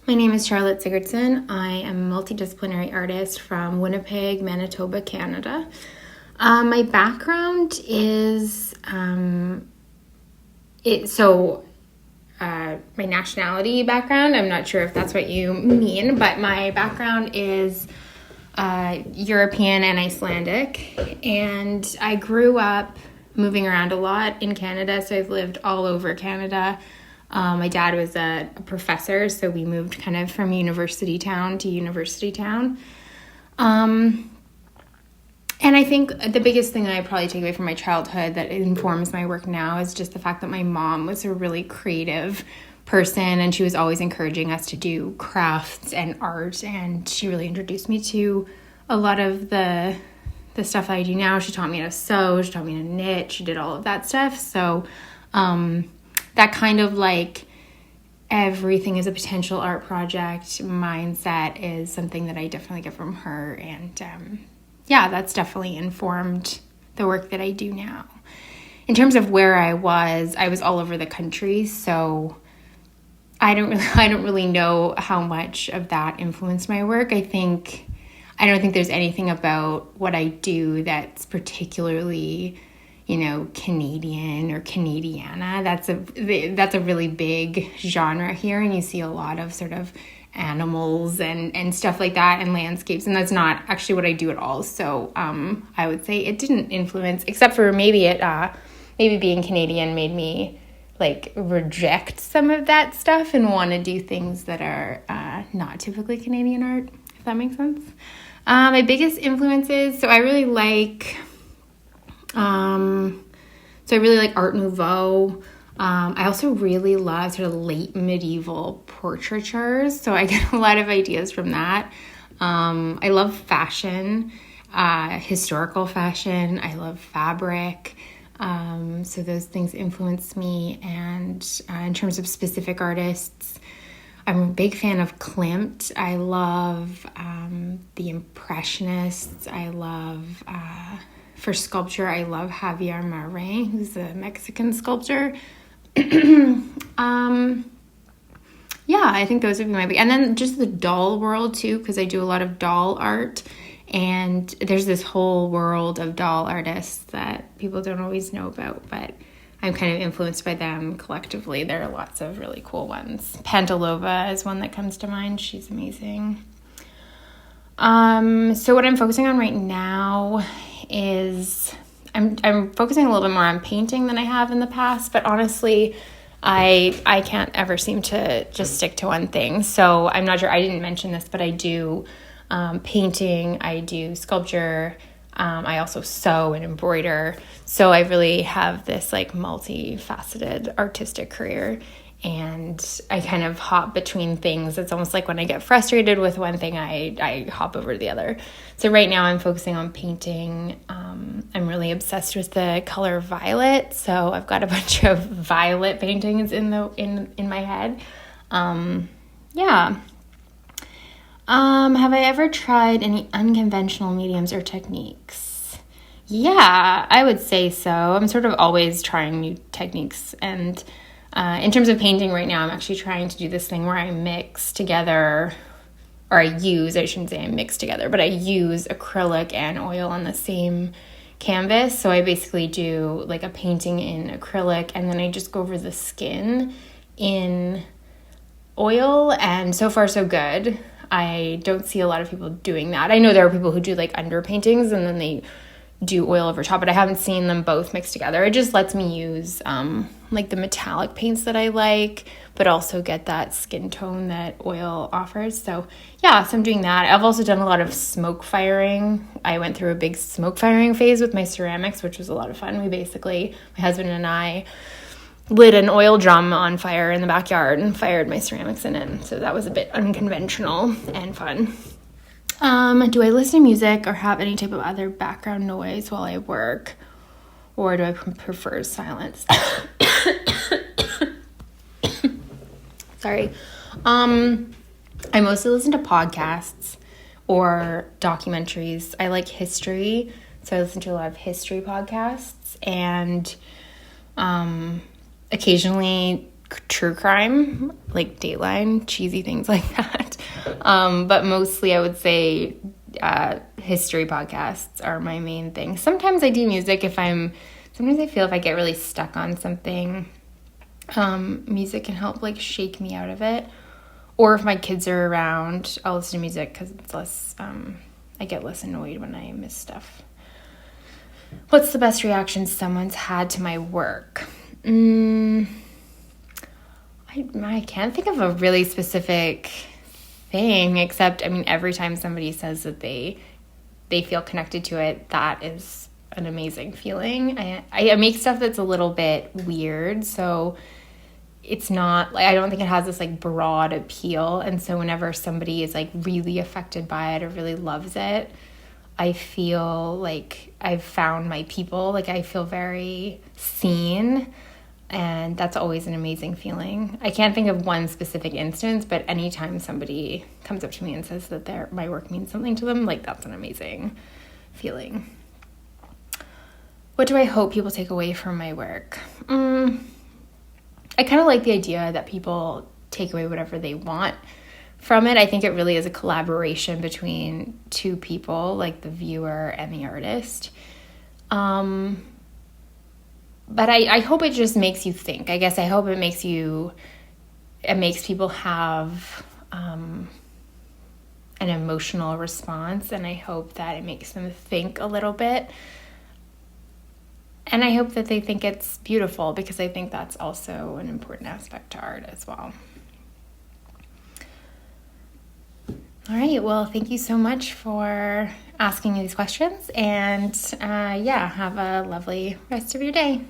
My name is Charlotte Sigurdson. I am a multidisciplinary artist from Winnipeg, Manitoba, Canada. My background is my nationality background. I'm not sure if that's what you mean, but my background is European and Icelandic, and I grew up moving around a lot in Canada, so I've lived all over Canada. My dad was a professor, so we moved kind of from university town to university town. And I think the biggest thing that I probably take away from my childhood that informs my work now is just the fact that my mom was a really creative person, and she was always encouraging us to do crafts and art, and she really introduced me to a lot of the stuff that I do now. She taught me how to sew, she taught me how to knit, she did all of that stuff. So that kind of like everything is a potential art project mindset is something that I definitely get from her. And that's definitely informed the work that I do now. In terms of where I was all over the country. So I don't really know how much of that influenced my work. I don't think there's anything about what I do that's particularly, Canadian or Canadiana. That's a really big genre here, and you see a lot of sort of animals and stuff like that and landscapes, and that's not actually what I do at all. So I would say it didn't influence, except for maybe being Canadian made me like reject some of that stuff and want to do things that are not typically Canadian art, if that makes sense. My biggest influences, I really like Art Nouveau. I also really love sort of late medieval portraitures, so I get a lot of ideas from that. I love fashion, historical fashion. I love fabric. So those things influence me. And in terms of specific artists, I'm a big fan of Klimt. I love the Impressionists. I love, for sculpture, I love Javier Marin, who's a Mexican sculptor. I think those would be my big, and then just the doll world too, because I do a lot of doll art, and there's this whole world of doll artists that people don't always know about, but I'm kind of influenced by them collectively. There are lots of really cool ones. Pantalova is one that comes to mind. She's amazing. So what I'm focusing on right now is I'm focusing a little bit more on painting than I have in the past, but honestly, I can't ever seem to just stick to one thing. So I'm not sure, I didn't mention this, but I do painting, I do sculpture, I also sew and embroider. So I really have this like multifaceted artistic career, and I kind of hop between things. It's almost like when I get frustrated with one thing, I hop over to the other. So right now I'm focusing on painting. I'm really obsessed with the color violet. So I've got a bunch of violet paintings in my head. Have I ever tried any unconventional mediums or techniques? Yeah, I would say so. I'm sort of always trying new techniques. And in terms of painting right now, I'm actually trying to do this thing where I mix together, or I shouldn't say I mix together, but I use acrylic and oil on the same canvas. So I basically do like a painting in acrylic, and then I just go over the skin in oil, and so far so good. I don't see a lot of people doing that. I know there are people who do like underpaintings and then they do oil over top, but I haven't seen them both mixed together. It just lets me use like the metallic paints that I like, but also get that skin tone that oil offers. So I'm doing that. I've also done a lot of smoke firing. I went through a big smoke firing phase with my ceramics, which was a lot of fun. My husband and I lit an oil drum on fire in the backyard and fired my ceramics in it. So that was a bit unconventional and fun. Do I listen to music or have any type of other background noise while I work? Or do I prefer silence? Sorry. I mostly listen to podcasts or documentaries. I like history, so I listen to a lot of history podcasts, and occasionally true crime, like Dateline, cheesy things like that. But mostly I would say history podcasts are my main thing. Sometimes I do music sometimes I feel if I get really stuck on something, music can help like shake me out of it. Or if my kids are around, I'll listen to music because it's less, I get less annoyed when I miss stuff. What's the best reaction someone's had to my work? I can't think of a really specific thing, except, every time somebody says that they feel connected to it, that is an amazing feeling. I make stuff that's a little bit weird, so it's not, like, I don't think it has this, like, broad appeal, and so whenever somebody is, like, really affected by it or really loves it, I feel like I've found my people. Like, I feel very seen, and that's always an amazing feeling. I can't think of one specific instance, but anytime somebody comes up to me and says that my work means something to them, like, that's an amazing feeling. What do I hope people take away from my work? I kind of like the idea that people take away whatever they want from it. I think it really is a collaboration between two people, like the viewer and the artist. But I hope it just makes you think. I guess I hope it makes people have an emotional response, and I hope that it makes them think a little bit. And I hope that they think it's beautiful, because I think that's also an important aspect to art as well. All right, well, thank you so much for asking me these questions, and have a lovely rest of your day.